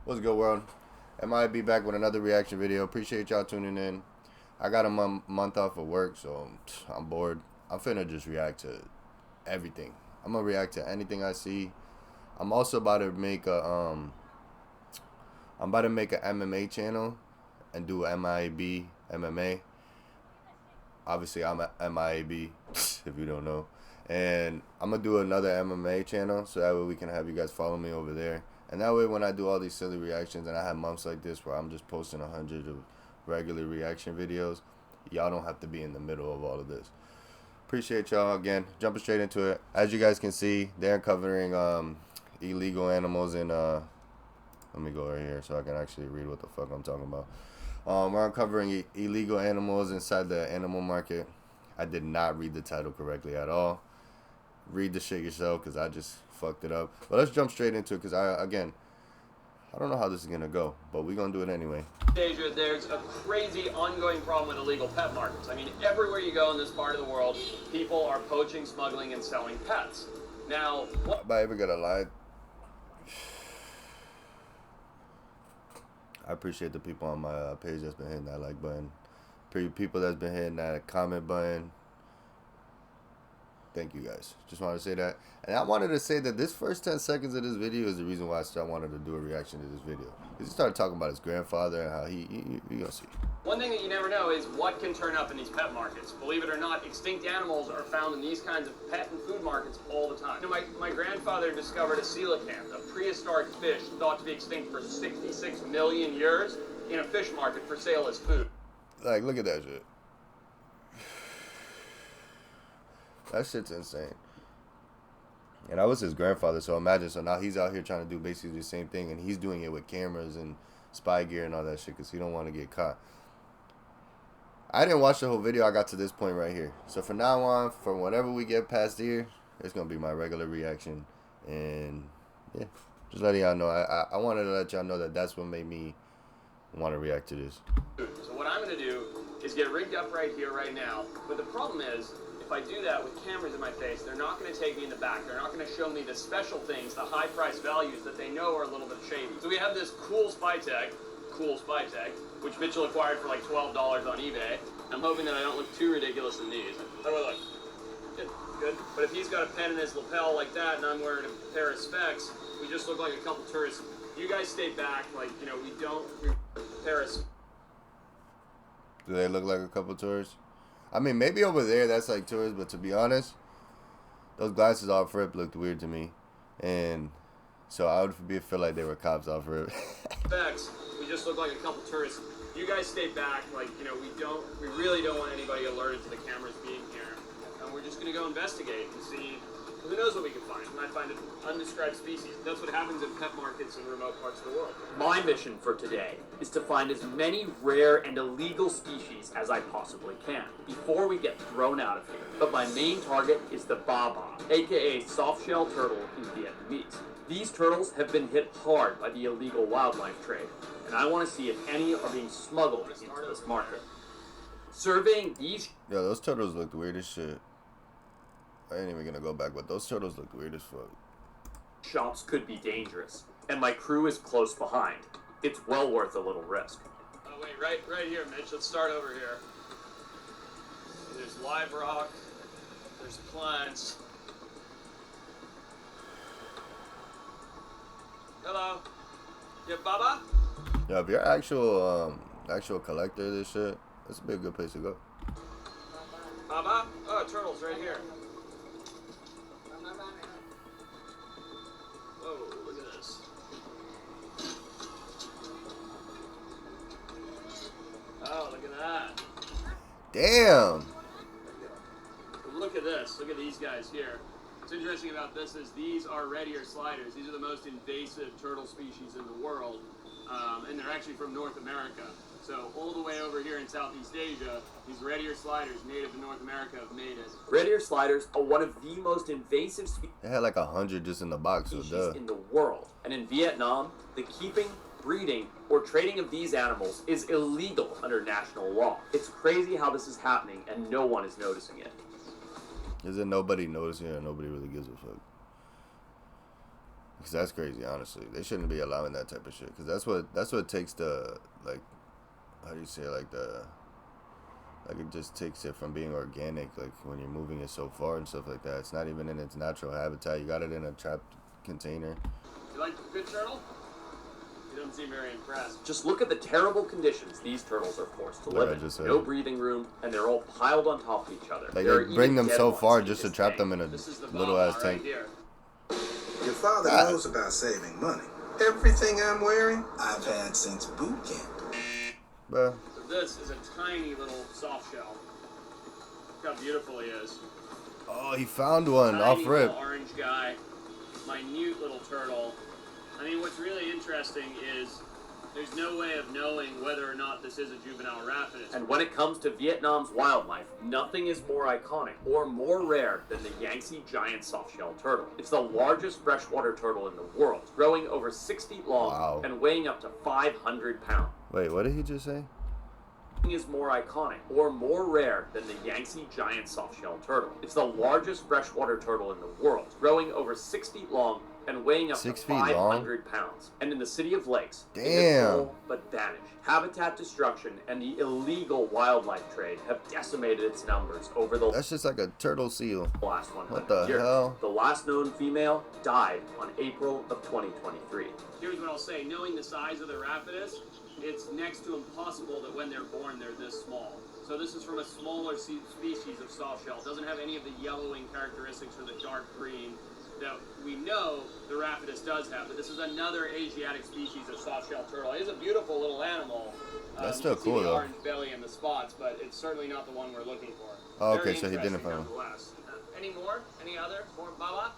What's good, world? MIAB back with another reaction video. Appreciate y'all tuning in. I got a month off of work, so I'm bored. I'm finna just react to everything. I'm gonna react to anything I see. I'm also about to make a I'm about to make an MMA channel and do MIAB MMA. Obviously, I'm a MIAB if you don't know. And I'm gonna do another MMA channel so that way we can have you guys follow me over there. And that way when I do all these silly reactions and I have months like this where I'm just posting 100 of regular reaction videos, y'all don't have to be in the middle of all of this. Appreciate y'all. Again, jumping straight into it. As you guys can see, they're uncovering illegal animals in let me go right here so I can actually read what the fuck I'm talking about. We're uncovering illegal animals inside the animal market. I did not read the title correctly at all. Read the shit yourself because I just fucked it up. But let's jump straight into it because I don't know how this is going to go, but we're going to do it anyway. Asia, there's a crazy ongoing problem with illegal pet markets. I mean, everywhere you go in this part of the world, people are poaching, smuggling, and selling pets. Now, what... Am I ever going to lie? I appreciate the people on my page that's been hitting that like button. People that's been hitting that comment button. Thank you guys. Just wanted to say that. And I wanted to say that this first 10 seconds of this video is the reason why I wanted to do a reaction to this video. Because he started talking about his grandfather and how you gonna see. One thing that you never know is what can turn up in these pet markets. Believe it or not, extinct animals are found in these kinds of pet and food markets all the time. You know, my grandfather discovered a coelacanth, a prehistoric fish thought to be extinct for 66 million years, in a fish market for sale as food. Like, look at that shit. That shit's insane. And I was his grandfather, so imagine. So now he's out here trying to do basically the same thing, and he's doing it with cameras and spy gear and all that shit because he don't want to get caught. I didn't watch the whole video. I got to this point right here. So from now on, from whenever we get past here, it's going to be my regular reaction. And, yeah, just letting y'all know. I wanted to let y'all know that that's what made me want to react to this. So what I'm going to do is get rigged up right here, right now. But the problem is, if I do that with cameras in my face, they're not going to take me in the back. They're not going to show me the special things, the high price values that they know are a little bit shady. So we have this cool spy tag, which Mitchell acquired for like $12 on eBay. I'm hoping that I don't look too ridiculous in these. How do I look? Good, good. But if he's got a pen in his lapel like that and I'm wearing a pair of specs, we just look like a couple tourists. You guys stay back, like, you know, we don't Paris. Do they look like a couple tourists? I mean, maybe over there that's like tourists, but to be honest, those glasses off rip looked weird to me, and so I would feel like they were cops off rip. Specs, we just look like a couple tourists. You guys stay back, like, you know, we really don't want anybody alerted to the cameras being here, and we're just gonna go investigate and see. Who knows what we can find? We might find an undescribed species. That's what happens in pet markets in remote parts of the world. My mission for today is to find as many rare and illegal species as I possibly can before we get thrown out of here. But my main target is the baba, aka soft-shell turtle in Vietnamese. These turtles have been hit hard by the illegal wildlife trade, and I want to see if any are being smuggled into this market. Surveying these... Yo, those turtles looked weird as shit. I ain't even gonna go back, but those turtles look weird as fuck. Shops could be dangerous, and my crew is close behind. It's well worth a little risk. Oh wait, right here, Mitch. Let's start over here. There's live rock. There's plants. Hello. Yeah, Baba? Yeah, if you're actual collector of this shit, this would be a good place to go. Baba? Oh, turtles right here. Whoa, look at this. Oh, look at that. Damn! Look at this. Look at these guys here. What's interesting about this is these are red ear sliders. These are the most invasive turtle species in the world, and they're actually from North America. So all the way over here in Southeast Asia, these red ear sliders native to North America have made it. Red ear sliders are one of the most invasive They had like 100 just in the box, so duh. In the world. And in Vietnam, the keeping, breeding, or trading of these animals is illegal under national law. It's crazy how this is happening and no one is noticing it. Is it nobody noticing it or nobody really gives a fuck? Because that's crazy, honestly. They shouldn't be allowing that type of shit. Because that's what takes the, like, how do you say, like, it just takes it from being organic, like, when you're moving it so far and stuff like that. It's not even in its natural habitat. You got it in a trapped container. You like the good turtle? He doesn't seem very impressed. Just look at the terrible conditions these turtles are forced to live in. No breathing room, and they're all piled on top of each other. Like, they bring them so far just to trap them in a little-ass tank. Your father knows about saving money. Everything I'm wearing, I've had since boot camp. Bruh. So this is a tiny little soft shell. Look how beautiful he is. Oh, he found one Tiny off rip. Little orange guy, minute little turtle. I mean, what's really interesting is there's no way of knowing whether or not this is a juvenile rapidus. And when it comes to Vietnam's wildlife, nothing is more iconic or more rare than the Yangtze giant softshell turtle. It's the largest freshwater turtle in the world, growing over 6 feet long and weighing up to 500 pounds. Wait, what did he just say? Nothing is more iconic or more rare than the Yangtze giant softshell turtle. It's the largest freshwater turtle in the world, growing over 6 feet long and weighing up to 500 pounds. And in the city of Lakes, it is full but vanished. Habitat destruction and the illegal wildlife trade have decimated its numbers over the That's just like a turtle seal. last 100 What the years. hell? The last known female died on April of 2023. Here's what I'll say. Knowing the size of the rapidus, it's next to impossible that when they're born, they're this small. So this is from a smaller species of softshell. It doesn't have any of the yellowing characteristics or the dark green that we know the rapidus does have, but this is another Asiatic species of softshell turtle. It is a beautiful little animal. That's still cool, though. The though. orange belly and the spots, but it's certainly not the one we're looking for. Oh, Very okay, so he didn't interesting find him. nonetheless. Any more? Any other? More Baba?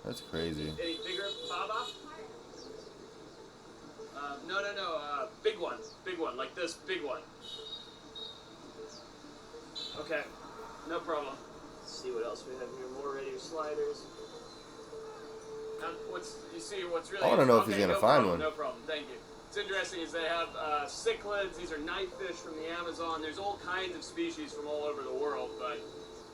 That's crazy. Any bigger Baba? No. Big one, like this big one. Okay, no problem. Let's see what else we have here. More radio sliders. What's really? I want to know if he's gonna find one. No problem. Thank you. What's interesting is they have cichlids. These are knifefish from the Amazon. There's all kinds of species from all over the world, but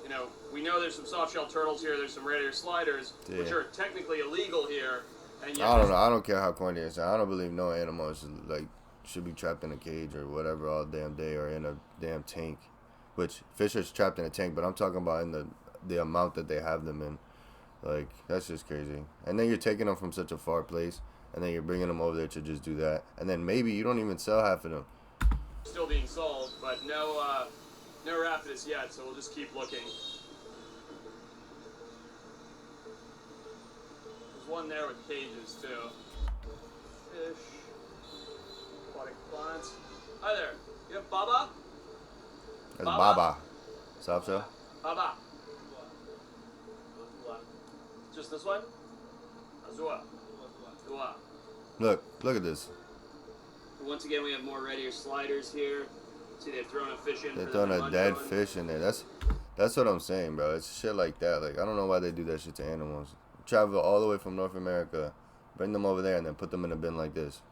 you know, we know there's some softshell turtles here. There's some red-ear sliders, which are technically illegal here. And I don't know. I don't care how corny it is. I don't believe no animal should be trapped in a cage or whatever all damn day or in a damn tank. Which fish are trapped in a tank, but I'm talking about in the amount that they have them in. Like, that's just crazy. And then you're taking them from such a far place, and then you're bringing them over there to just do that. And then maybe you don't even sell half of them. Still being sold, but no rapidus yet, so we'll just keep looking. There's one there with cages, too. Fish. Aquatic plants. Hi there. You have Baba? That's Baba. Softshell? Baba. Just this one? Azua. Look at this. Once again, we have more red-ear sliders here. See, they've thrown a fish in. They're throwing a dead fish in there. That's what I'm saying, bro. It's shit like that. Like, I don't know why they do that shit to animals. Travel all the way from North America, bring them over there, and then put them in a bin like this.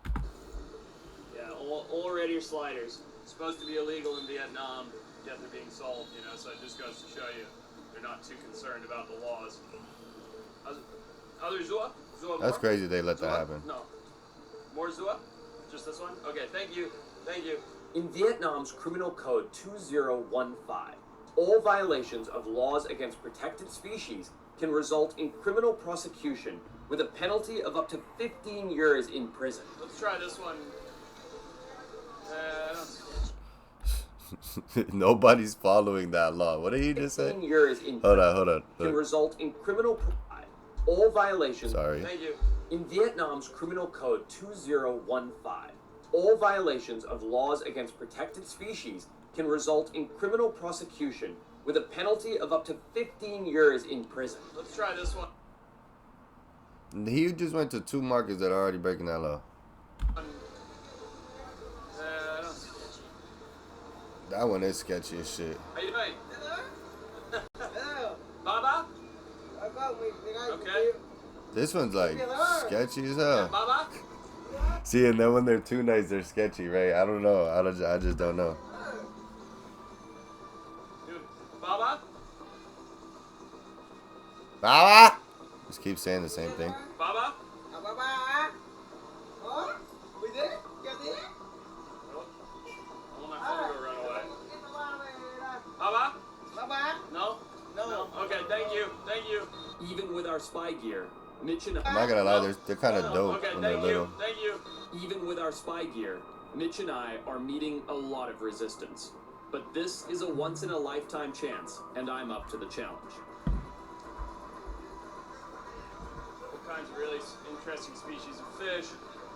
Yeah, all red-ear sliders. It's supposed to be illegal in Vietnam, yet they're being sold, you know, so it just goes to show you they're not too concerned about the laws. Other Zua? That's crazy they let that happen. No. More Zua? Just this one? Okay, thank you. Thank you. In Vietnam's Criminal Code 2015, all violations of laws against protected species can result in criminal prosecution with a penalty of up to 15 years in prison. Let's try this one. Nobody's following that law. What did he just say? 15 years in hold on. Can result in criminal all violations. Sorry. Thank you. In Vietnam's Criminal Code 2015, all violations of laws against protected species can result in criminal prosecution with a penalty of up to 15 years in prison. Let's try this one. He just went to 2 markets that are already breaking that law. That one is sketchy as shit. How you doing? Hello. Baba? Okay. This one's like sketchy as hell. Baba? See, and then when they're too nice, they're sketchy, right? I don't know. I just don't know. Baba! Just keep saying the same thing. Baba? Baba. Oh, we did it? You did it? Nope. I want my phone to run away. Baba? Baba. No? No. Okay, thank you. Thank you. Even with our spy gear, Mitch and I'm not gonna lie, they're kind of dope Okay, when they're thank little. you. Thank you. even with our spy gear, Mitch and I are meeting a lot of resistance. But this is a once-in-a-lifetime chance, and I'm up to the challenge. All kinds of really interesting species of fish.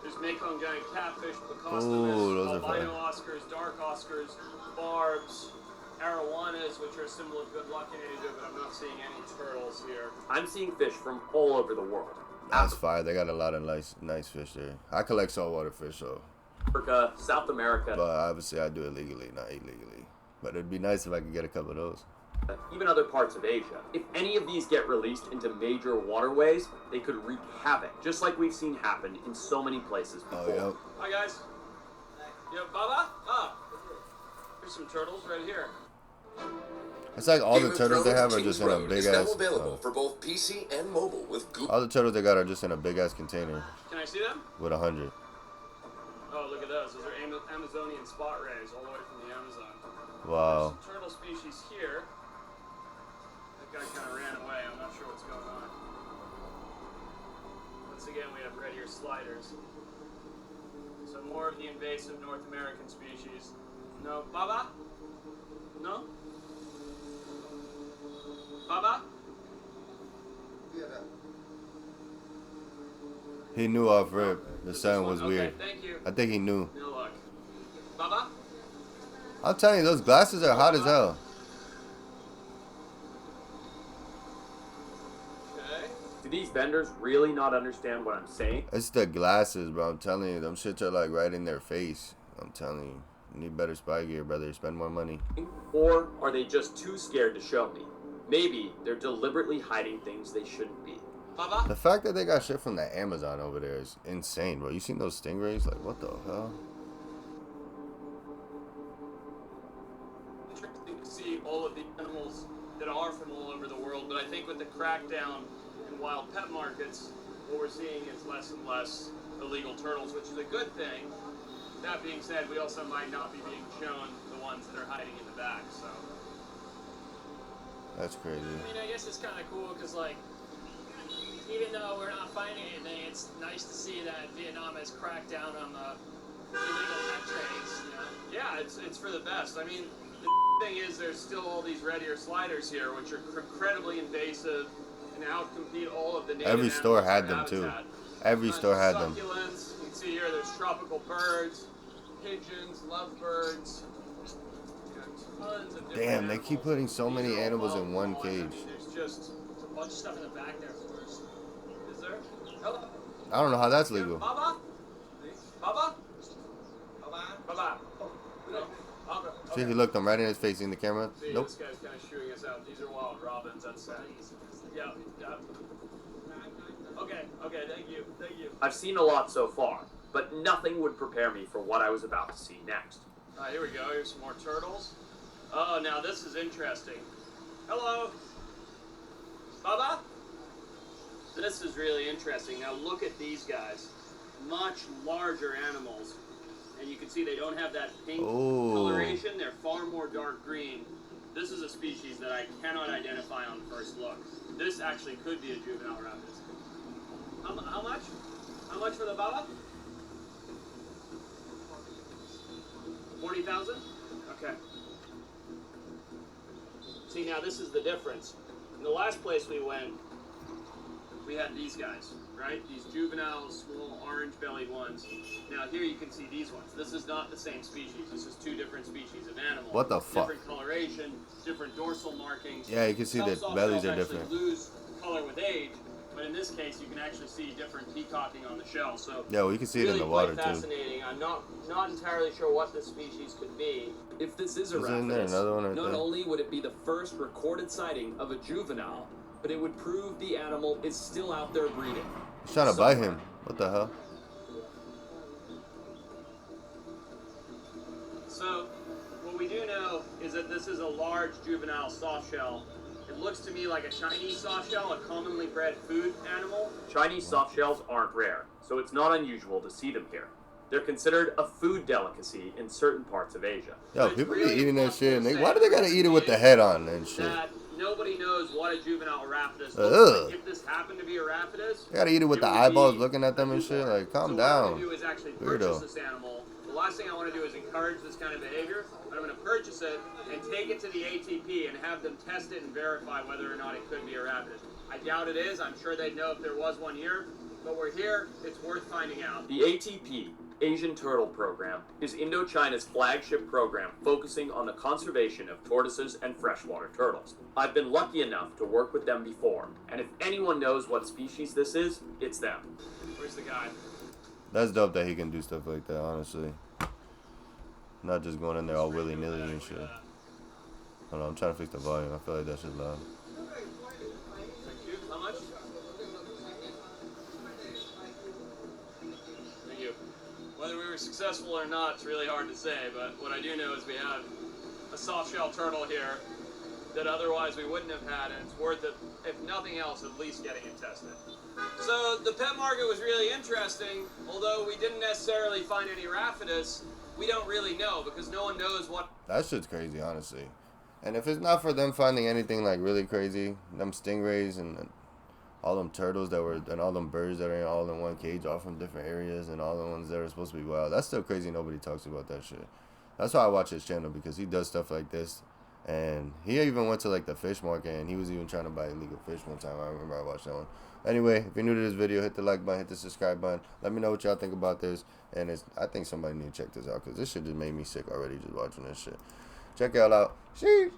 There's Mekong giant catfish, Ooh, those are albino fun. Oscars, dark Oscars, barbs, arowanas, which are a symbol of good luck in Asia, but I'm not seeing any turtles here. I'm seeing fish from all over the world. That's fire. They got a lot of nice fish there. I collect saltwater fish, so. Africa, South America, But obviously I do it legally, not illegally. But it'd be nice if I could get a couple of those. even other parts of Asia. If any of these get released into major waterways, they could wreak havoc, just like we've seen happen in so many places before. Oh, yep. Hi, guys. Yeah, Baba? Ah. Here's some turtles right here. It's like all the Game of turtles they have Thrones are just King's in a Road big is now ass. available for both PC and mobile with Google. All the turtles they got are just in a big ass container Can I see them? with 100. Oh, look at those. Those are Amazonian spot rays all the way from the Amazon. Wow. There's some turtle species here. That guy kind of ran away. I'm not sure what's going on. Once again, we have red ear sliders. So more of the invasive North American species. No, Baba? No? Baba? He knew off rip. The sound was Okay, weird. thank you. I think he knew. No luck. Baba? I'm telling you, those glasses are hot as hell. Okay. Do these vendors really not understand what I'm saying? It's the glasses, bro. I'm telling you, them shits are like right in their face. I'm telling you. You need better spy gear, brother. Spend more money. Or are they just too scared to show me? Maybe they're deliberately hiding things they shouldn't be. Baba? The fact that they got shit from the Amazon over there is insane, bro. You seen those stingrays? Like, what the hell? Interesting to see all of the animals that are from all over the world, but I think with the crackdown in wild pet markets, what we're seeing is less and less illegal turtles, which is a good thing. That being said, we also might not be being shown the ones that are hiding in the back, so. That's crazy. I mean, I guess it's kind of cool because, like, even though we're not finding anything, it's nice to see that Vietnam has cracked down on the illegal pet trades, you know? Yeah, it's for the best. I mean, the thing is there's still all these red ear sliders here, which are incredibly invasive and outcompete all of the native Every store animals had in their them, too. habitat. Every store had them. Succulents. You can see here there's tropical birds, pigeons, lovebirds. Tons of different Damn, they animals. keep putting so These many are all animals in wild one fawn. cage. I mean, there's just There's a bunch of stuff in the back there for us. is there? Hello? I don't know how that's legal. Baba? Baba? Baba? No. Okay. See if you looked, I'm right in his face in the camera. See, Nope. this guy's kind of shooting us out. These are wild robins. That's sad. Yeah. Okay. Okay. Thank you. Thank you. I've seen a lot so far, but nothing would prepare me for what I was about to see next. Here we go. Here's some more turtles. Oh, now this is interesting. Hello. Baba? This is really interesting. Now look at these guys. Much larger animals. And you can see they don't have that pink Ooh. coloration. They're far more dark green. This is a species that I cannot identify on first look. This actually could be a juvenile rabbit. How much? How much for the Baba? 40,000? Okay. See, now this is the difference. In the last place we went, we had these guys, right? These juvenile, small, orange-bellied ones. Now here you can see these ones. This is not the same species. This is two different species of animal. What the fuck? Different coloration, different dorsal markings. Yeah, you can see Some the soft bellies shells are actually different. lose color with age, but in this case, you can actually see different peacocking on the shell. So Yeah, well, you can see it in really the water quite too. fascinating. I'm not entirely sure what this species could be. If this is a Isn't there rapidus, another one right not there? only would it be the first recorded sighting of a juvenile, but it would prove the animal is still out there breeding. He's trying to bite him. What the hell? So, what we do know is that this is a large juvenile soft shell, It looks to me like a Chinese softshell, a commonly bred food animal. Chinese softshells aren't rare, so it's not unusual to see them here. They're considered a food delicacy in certain parts of Asia. Yo, people be eating that shit, and why do they gotta eat it with the head on and shit? That nobody knows what a juvenile arapidus looks like. If this happened to be a rapidus, they gotta eat it with the eyeballs looking at them and shit. Like, calm down. What I'm gonna do is actually purchase this animal. The last thing I want to do is encourage this kind of behavior, but I'm going to purchase it and take it to the ATP and have them test it and verify whether or not it could be a rapidus. I doubt it is. I'm sure they'd know if there was one here, but we're here. It's worth finding out. The ATP, Asian Turtle Program, is Indochina's flagship program focusing on the conservation of tortoises and freshwater turtles. I've been lucky enough to work with them before, and if anyone knows what species this is, it's them. Where's the guy? That's dope that he can do stuff like that, honestly. Not just going in there all willy-nilly and shit. Hold on, I'm trying to fix the volume. I feel like that shit's loud. Thank you. How much? Thank you. Whether we were successful or not, it's really hard to say, but what I do know is we have a soft-shell turtle here that otherwise we wouldn't have had, and it's worth it, if nothing else, at least getting it tested. So the pet market was really interesting, although we didn't necessarily find any rapidus. We don't really know because no one knows what. That shit's crazy, honestly. And if it's not for them finding anything like really crazy, them stingrays and all them turtles that were, and all them birds that are all in one cage, all from different areas, and all the ones that are supposed to be wild, that's still crazy. Nobody talks about that shit. That's why I watch his channel, because he does stuff like this. And he even went to like the fish market, and he was even trying to buy illegal fish one time. I remember I watched that one. Anyway, if you're new to this video, hit the like button, hit the subscribe button. Let me know what y'all think about this. And I think somebody need to check this out, because this shit just made me sick already just watching this shit. Check y'all out. Sheesh.